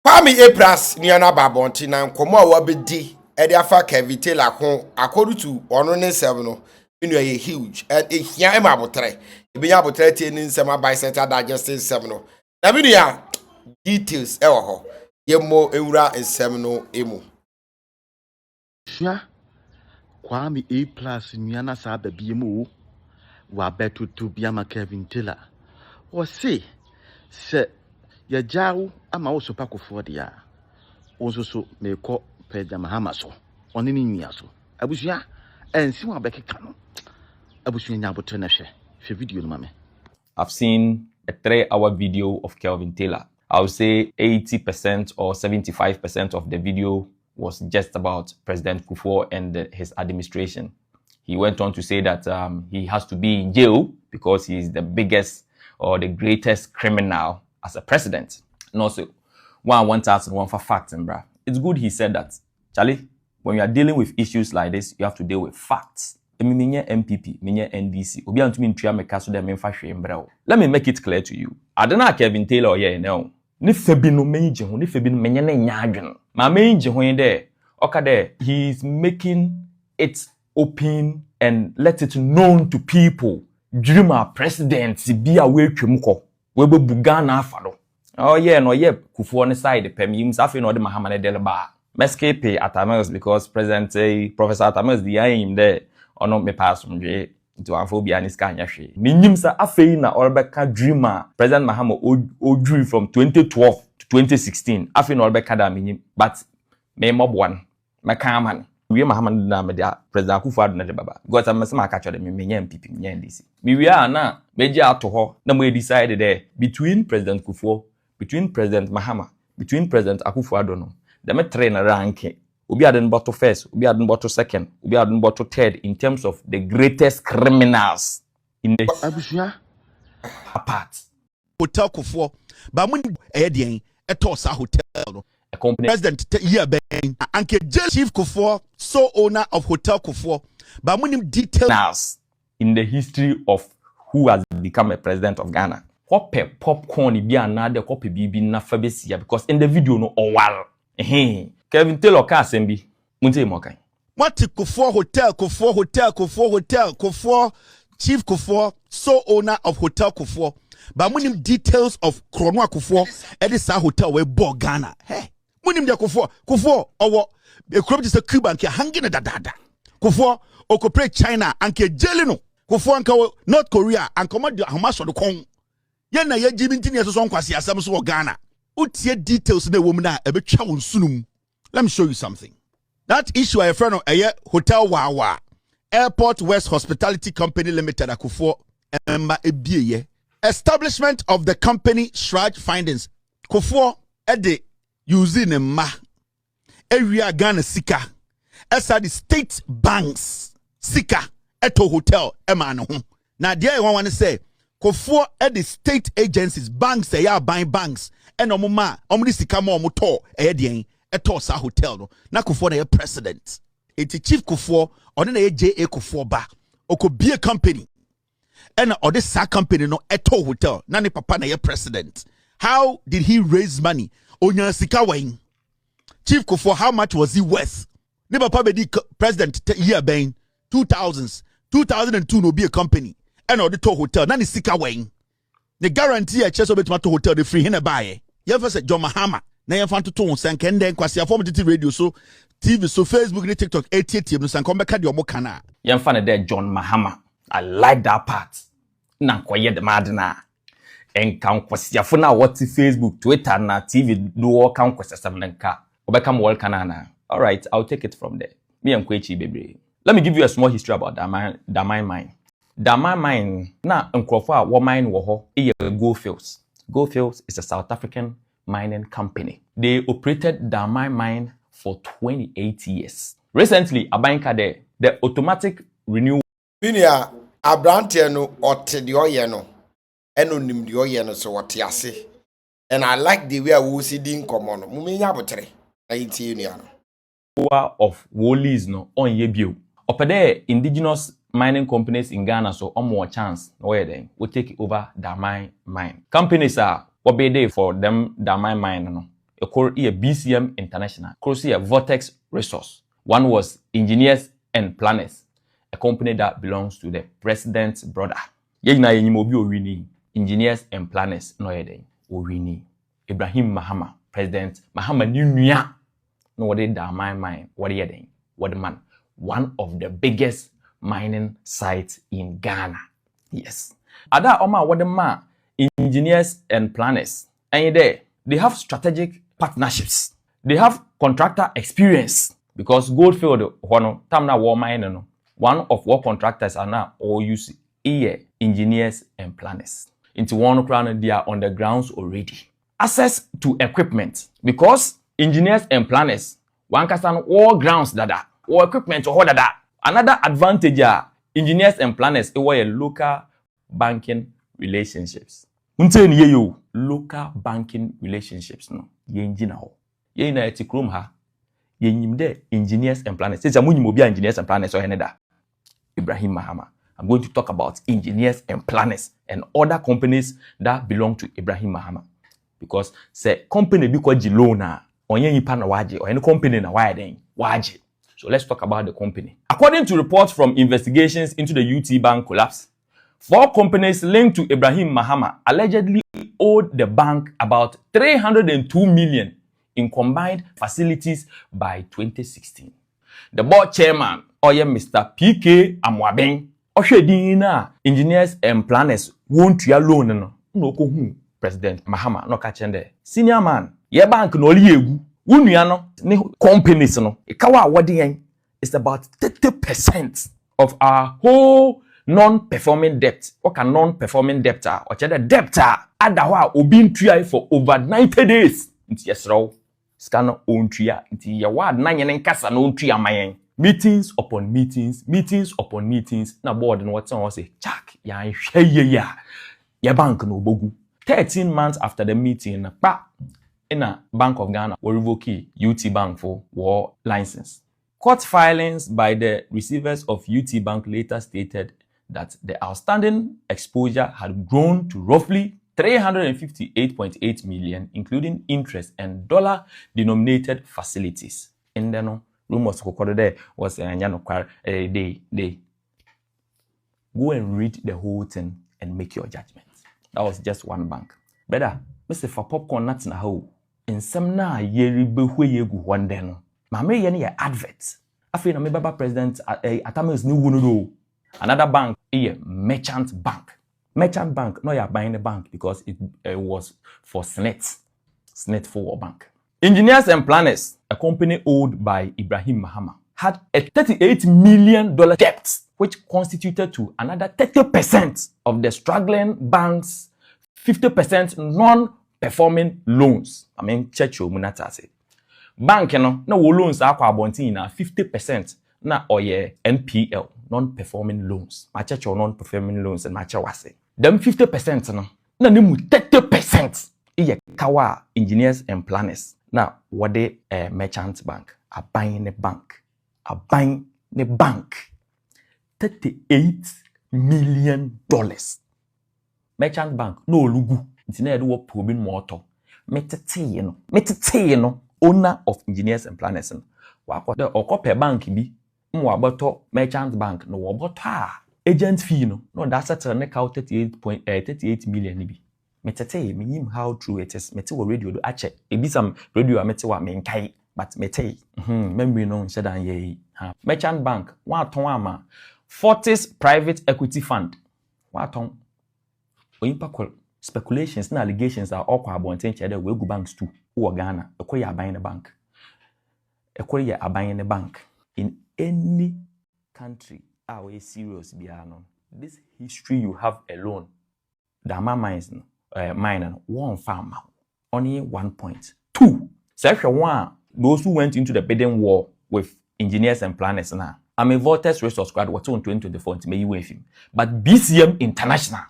Kwame A+ niana babonti na nkomo a wabedi e de afa cavity la ho according to ono ne nsem no inu ye huge and e hia em abotre e benya abotre tie ni nsem abicetal digestive nsem no na bi nua details e wo ho ye mo ewura nsem no emu hia Kwame A+ niana sa babie mu wa betutu bia ma cavity la o se ya jawo ama wo so pakofo dia onso so meko President Mahama so oni ni nwia so abusua ensi wa bekeka no abusua nya botre na hwe video no mame. I've seen a 3-hour video of Kelvin Taylor. I would say 80% or 75% of the video was just about President Kufuor and his administration. He went on to say that he has to be in jail because he is the biggest or the greatest criminal as a president. And also, 1,001 for facts, bruh. It's good he said that. Charlie, when you are dealing with issues like this, you have to deal with facts. Minye MPP, minye NDC. Obi antumi ntua meka so dem mfa hwe mbrɛ. Let me make it clear to you. Adena Kevin Taylor ye now. Ne fabi no menje ho, ne fabi no menye na nya adwen. Ma menje ho de. Oka de he is making it open and let it known to people. Dream our president bi a we twem kɔ. We be Ghana afa do. Oh yeah, no yeah, Kufuor on side pem yim safi no de Mahama ne delba. Mescape Atamels because President Professor Atamels the aim there. Ono me pass mje into amphobia ni skanya hwe minyim sa afei na orbeka dreamer President Mahama odrew from 2012 to 2016 afei na orbeka da minyim but me mobwan me kaman we Mahama na me dia President Kufuor na de baba because am say maka chode me menya MPP menya NDC me we na meje ato ho na mo decide there between President Kufuor, between President Mahama, between President Akufo-Addo no the me train ranking Obi hadn't bottle first, Obi hadn't bottle second, Obi hadn't bottle third in terms of the greatest criminals in the apart. Hotel Kufuor, but when Edian, a toss hotel, a company President year bang, Uncle Chief Kufuor, so owner of Hotel Kufuor, but when him details in the history of who has become a president of Ghana. Hope popcorn be another copy bibi na fabesia because in the video no owal. Kevin Taylor ka sembi munte mo kan what Kufuor Hotel Kufuor Chief Kufuor so owner of Hotel Kufuor but when him details of Kronwa Kufuor edisa hotel we bo Ghana hey when him de Kufuor owo e crop is a Cuban ke hanging da Kufuor okopre China anke jelino Kufuor anka North Korea anka mo de hamaso do kon ye na ye jibinti ne so nkwase asem so Ghana utie details na wo mu na e betwa won sunum. Let me show you something. That issue a friend of Hotel Wawa Airport West Hospitality Company Limited Kufuor emma ebieye establishment of the company Shraj findings Kufuor ede using ma area Ghana sika esa the state banks sika eto hotel emma no ho na there one want to say Kufuor ede state agencies banks they are buying banks and omuma omni sika mo omoto e Etosa hotel no na Kufuor na ye president eti Chief Kufuor one na ye JA Kufuor ba okobie company and or this company no eto hotel na ne papa na ye president. How did he raise money? Onya sika wen Chief Kufuor, how much was he worth? Ne papa be di president year ben 2002 no be a company and or the to hotel na ne sika wen the guarantee a cheso betuma to hotel the free hin buy ye first John Mahama na yɛn fan toto nsan kɛndɛn kwasi afɔm titi radio so TV so Facebook ne TikTok etietie no san kɔmbɛka de ɔmo kana yɛn fan de John Mahama. I like that part na koye de madna en kan kwasi afɔ na what Facebook Twitter na TV do kan kwasi sam nka obɛka mo wal kana na. All right, I'll take it from there. Me and Kwechi bebre. Let me give you a small history about Damai mine. Damai mine na nkrofo a wo mine wo ho e Goldfields. Goldfields is a South African mining company. They operated Damai mine for 28 years. Recently, Abanka the automatic renewal. Minia Abrante no ote de oye no eno nim de oye no so wote ase. And I like the way we see din komo no. Mumenya botere. Ayi nua no. Of Woolies no on ye bio. Opede indigenous mining companies in Ghana so more chance no way then we take over Damai mine. Companies are what be there for them Damai mine no. A core BCM International. Course Vortex Resource. One was Engineers and Planners, a company that belongs to the president's brother. Yena yenimobi owini. Engineers and Planners no yeden. Owini. Ibrahim Mahama, President Mahama Nunua. No what did that mine. What yeden? What the man? One of the biggest mining sites in Ghana. Yes. Ada Oma what the man? Engineers and Planners. And there, they have strategic partnerships. They have contractor experience. Because Goldfield, Tamna war mine, one of what contractors are now all use engineers and planners. Into one crown, they are on the grounds already. Access to equipment. Because engineers and planners, one can stand all grounds that or equipment or that. Another advantage are engineers and planners, it were local banking relationships. Local banking relationships no. Yenjina ho. Yena etikrom ha. Yenyimde engineers and planners. Since I'm engineers and planners or another. Ibrahim Mahama. I'm going to talk about engineers and planners and other companies that belong to Ibrahim Mahama. Because say company be called Jilona or any partner waji or any company na waji. So let's talk about the company. According to reports from investigations into the UT Bank collapse, 4 companies linked to Ibrahim Mahama allegedly owed the bank about 302 million in combined facilities by 2016. The board chairman, Mr. PK Amwabeng, Oshedina, engineers and planners won't ya loan no President Mahama no kachende. Senior man, ye bank no liegu. Uniano ni companies no. Ikawa wadi is about 30% of our whole non-performing debt. What can non-performing debt are? Or the debt are adawa obin tria for over 90 days. It's yes raw. Scan on tria. It's ya wad nine kasa no tria mayen. Meetings upon meetings, meetings upon meetings. Na board and what's on say, chak ya ya bank no bogu. 13 months after the meeting, in a Bank of Ghana will revoke UT Bank for war license. Court filings by the receivers of UT Bank later stated that the outstanding exposure had grown to roughly 358.8 million, including interest and dollar-denominated facilities. And then rumors there was they go and read the whole thing and make your judgment. That was just one bank. Better, Mr. For popcorn nuts na how. In some na yeri behwe yegu one day no. Mame yeni adverts. Afi na me baba president atames ni wunu do. Another bank merchant bank. Merchant bank no ya buying the bank because it was for SNET for bank. Engineers and Planners, a company owned by Ibrahim Mahama, had a $38 million debt, which constituted to another 30% of the struggling bank's 50% non-performing loans. I mean, checho munata say. Bank no loans are kwa bonti na 50% na oye NPL, non-performing loans. Ma checho non-performing loans and ma chawase. Them 50% no na nimu 30% iye kawa engineers and planners. Now, what they merchant bank are buying a bank. Are buying the bank. $38 million. Merchant bank no lugu. It's not do what probing motor. Metete no owner of engineers and planners. Wako the okope bank bi mwaboto merchant bank no waboto agent fee no that's at a neck out 38 million nibi. Metete me him how true it is. Mete wo radio do ache. Ebi some radio a mete wa menkai but mete. Memory no nse dan ye. Merchant bank wa ton ama Fortis private equity fund. Wa ton oyimpa speculations and allegations are all kwa bonten chede we go banks too. Who Ghana ekoya buying the bank. Ekoya buying the bank in any country. We serious biano. This history you have alone. Dama mines mine one farm only 1 point. 2. Section 1. Those who went into the bidding war with engineers and planners now. I'm a Vortex Resource Squad. What's on 2024 to me with him. But BCM International,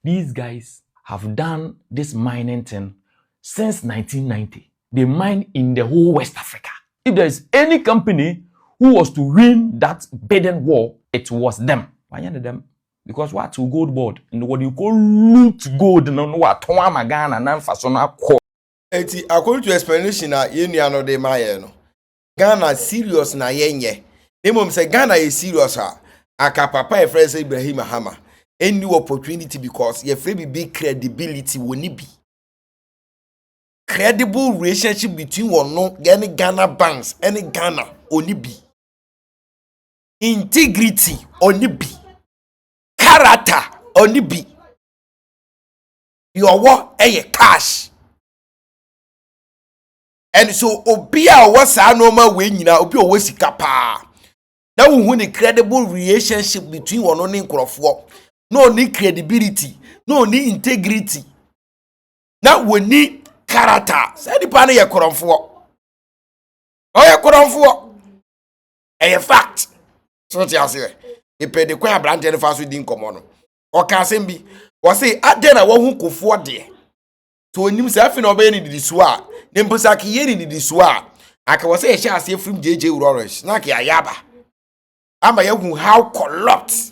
these guys have done this mining thing since 1990. They mine in the whole West Africa. If there's any company who was to win that bidding war, it was them. Why are them? Because what to gold board and what you call loot gold no what Magana nan fasona ko. According to explanation na yenu no de maye no. Ghana serious na yenye. Nemom say Ghana is serious aka papa e friend say Ibrahim Mahama. Any opportunity because ye free big credibility woni bi. Credible relationship between one no any Ghana banks, any Ghana oni bi. Integrity oni bi. Character oni bi. Your work cash. And so obia was normal way nyina obi o sika pa. Now we want a credible relationship between one on nkrofo. No need credibility, no need integrity. Now we need character. Say the pan ye koromfo. Oh ye koromfo. A fact. So what you say? E pe de kwa brand the faso din komo no. O kan sem bi. O say aden na wo hu kofo de. To onim say afi na obey ni didisu a, ne mposa ke ye ni didisu a, aka wo say e sha ase from JJ Urorish. Na ke ayaba. Ama ye hu how corrupt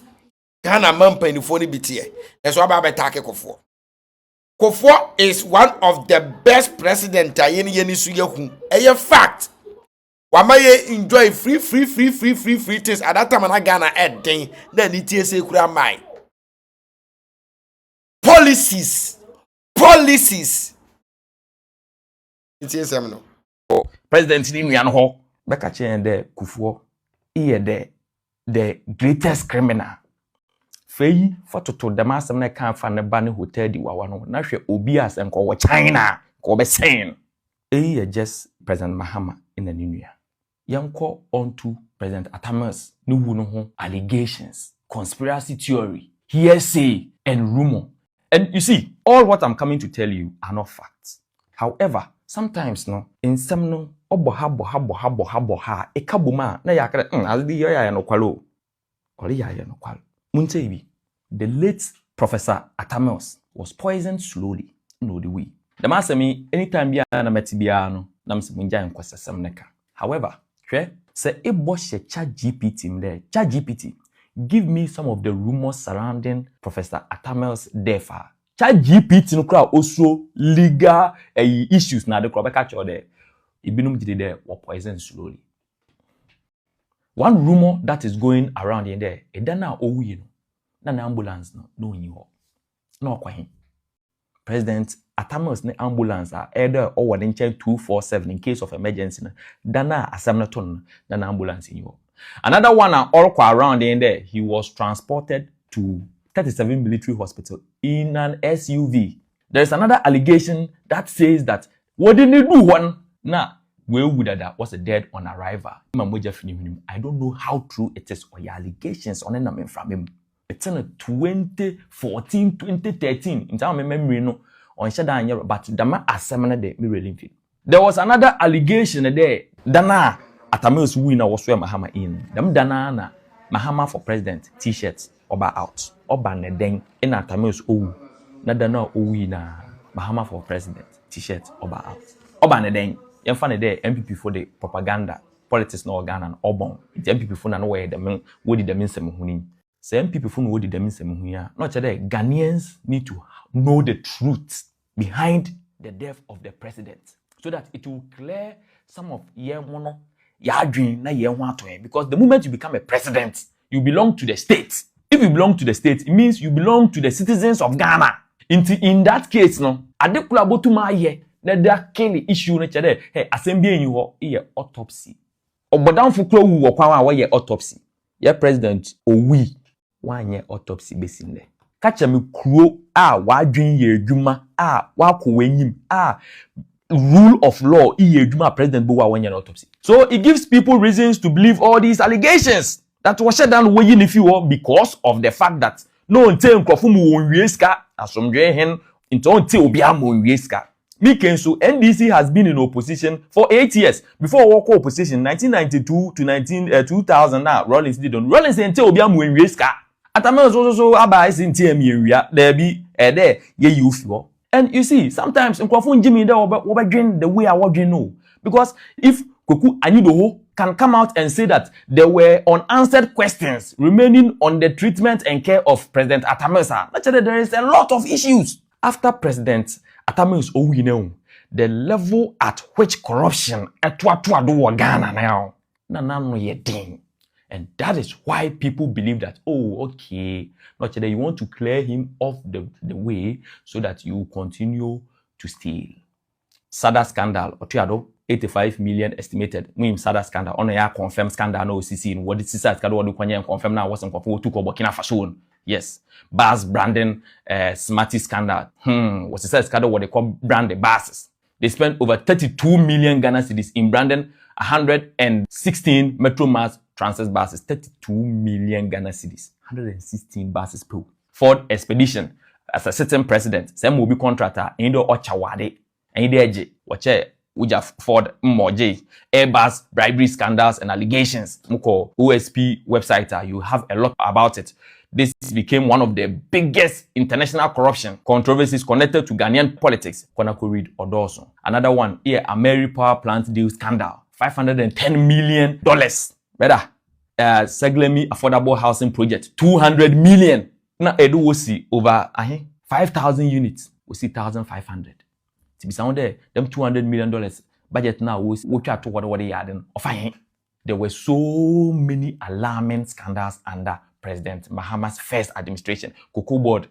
Ghana man panifo ni bitie. That's why Baba take Kofo. Kofo is one of the best president yeni su ye hu. Eye fact. Wama ye enjoy free things at that time na Ghana den na ni tie se kura mai. Policies. Itie sem no. President ni nua no ho be ka chen de Kufuor iye the greatest criminal. Fei fototo demasem na kan fa ne ba ne hotel di wawa no na hwe obi asem ko wo China ko be sen. Just President Mahama in the new year. Yanko onto President Atamas no wu no ho allegations, conspiracy theory, hearsay and rumor. And you see, all what I'm coming to tell you are not facts. However, sometimes no in some no oboha ekabuma na yakre azdi ya no kwalo. Ori ya no kwalo. Muntebi, the late Professor Atamos was poisoned slowly. No the way. The master me anytime bia na metibia no na msemunja nkwasasem neka. However, say e boshe ChatGPT mde. ChatGPT, give me some of the rumors surrounding Professor Atamos death. ChatGPT no kra also legal issues na de kra beka cho de. Ibinum jide de were poisoned slowly. One rumor that is going around in there, edana owi no, na ambulance no nyi ho. No kwa hin. President Atamos ne ambulance either or in 247 in case of emergency. Dana asamna ton na ambulance nyi ho. Another one all around in there, he was transported to 37 military hospital in an SUV. There is another allegation that says that what did he do one na where would that was dead on arrival. I don't know how true it is or your allegations on him from him. It's in 2014, 2013. In time memory no on Shadan, but Dama Asamana de Mirelin. There was another allegation there. Dana Atamus winner was where Mahama in. Dam Dana Mahama for president t-shirts oba out. Oba ne den in Atamus o na Dana o winner Mahama for president t-shirts oba out. Oba ne den. Yen fa ne there MPP for the propaganda politics no Ghana and obon. The MPP for na no way the men wo di the men sem huni. Say MPP for no wo di the men sem huni ya. No chede Ghanaians need to know the truth behind the death of the president so that it will clear some of ye mono ya dream na ye ho ato because the moment you become a president you belong to the state. If you belong to the state it means you belong to the citizens of Ghana. In that case no adekula botuma ye na da kill issue no chede hey assembly enyi ho e autopsy obodanfo kro wu okwan a wo ye autopsy ye president owi wanye autopsy besin le kacha me kuro a wadwen ye adwuma a wakowenyim a rule of law ye adwuma president bo wa wanye autopsy. So it gives people reasons to believe all these allegations that was shut down way if you because of the fact that no nte nkrofo mu wonwie ska asomdwe hen nte onte obi am wonwie ska. Mikenso NDC has been in opposition for 8 years. Before walk opposition 1992 to 2000 now Rollins did on Rollins nte obi am wonwie ska. Atamos also aba is in TM area there be there ye youth. And you see sometimes nkrofo njimi there oba dream the way I was dream no because if Koku Anidoho can come out and say that there were unanswered questions remaining on the treatment and care of President Atamos. Naturally, there is a lot of issues. After President Atamos Owineo, the level at which corruption etwa Ghana now. No ye ding. And that is why people believe that, oh, okay, not that you want to clear him off the way so that you continue to steal. Sada scandal, or 85 million estimated. Mwim Sada scandal, on a confirmed scandal, no CC in what is Sada scandal, what do confirm now wasn't for took over Burkina Faso. Yes. Bars branding, Smarty scandal. Was the scandal what they call branded bars. They spent over 32 million Ghana cedis in branding 116 Metro Mass Transit buses. 32 million Ghana cedis. 116 buses per. Ford Expedition, as a sitting president, some will be contractor, and do Ochawade, and the watch Uja Ford Moje, Airbus, bribery scandals and allegations. Muko OSP website, you have a lot about it. This became one of the biggest international corruption controversies connected to Ghanaian politics. Konako read Odoso. Another one, here, Ameri power plant deal scandal. $510 million. Better. Seglemi affordable housing project. 200 million. Now, Edu will see over 5,000 units. We see 1,500. To be sound there, them $200 million budget now was try to what they had of there were so many alarming scandals under President Mahama's first administration. Cocoa Board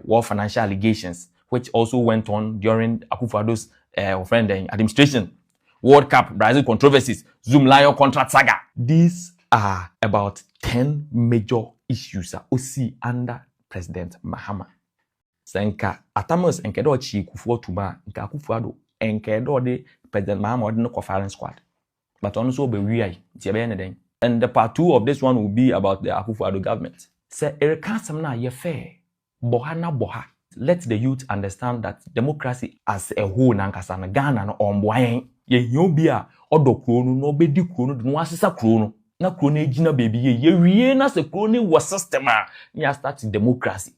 war financial allegations, which also went on during Akufo-Addo's administration. World Cup, Brazil controversies, Zoom Lion contract saga. These are about 10 major issues that see under President Mahama. Senka Atamas and Kedo Chi Kufuor Tuma, Nka Akufo-Addo, and Kedo de President Mahama or no firing squad. But also be real, and the part 2 of this one will be about the Akufo-Addo government. Say Erikansam ye fair. Bohana boha. Let the youth understand that democracy as a whole nankasa Ghana no omboyen. Ye nyobia odo krono no bedi krono no asesa krono. Na krono ejina baby ye wie na se krono was system ya start democracy.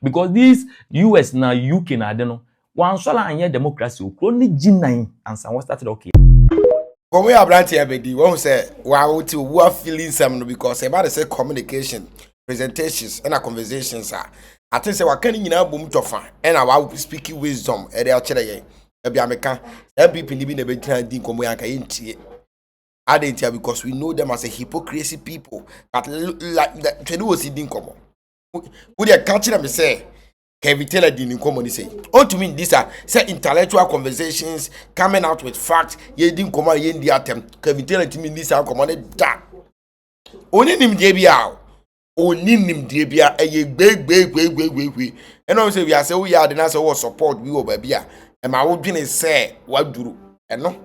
Because this US na UK na de no wan sola anye democracy o krono jinan ansa was started okay. When we are branching everybody, won't say, wow, to what feeling some because about to say communication, presentations, and our conversations are. I think say what can you know boom tofa and our speaking wisdom at the outside. Ebi America, every people living a bit trying to come where I didn't tell because we know them as a hypocrisy people. But like that, to do was didn't come. Would you catch them say? K0ldly didn't come and say, oh, to me, these are say intellectual conversations coming out with facts. Ye didn't come out in the attempt. K0ldly to me, these are commanded that. Only him JBL. Only him JBL. A big. And also, we are saying we are the national support we over here. And my opinion say, what do and no?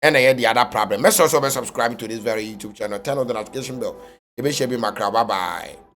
And I had the other problem. Make sure you subscribe to this very YouTube channel. Turn on the notification bell. It will be my crowd. Bye bye.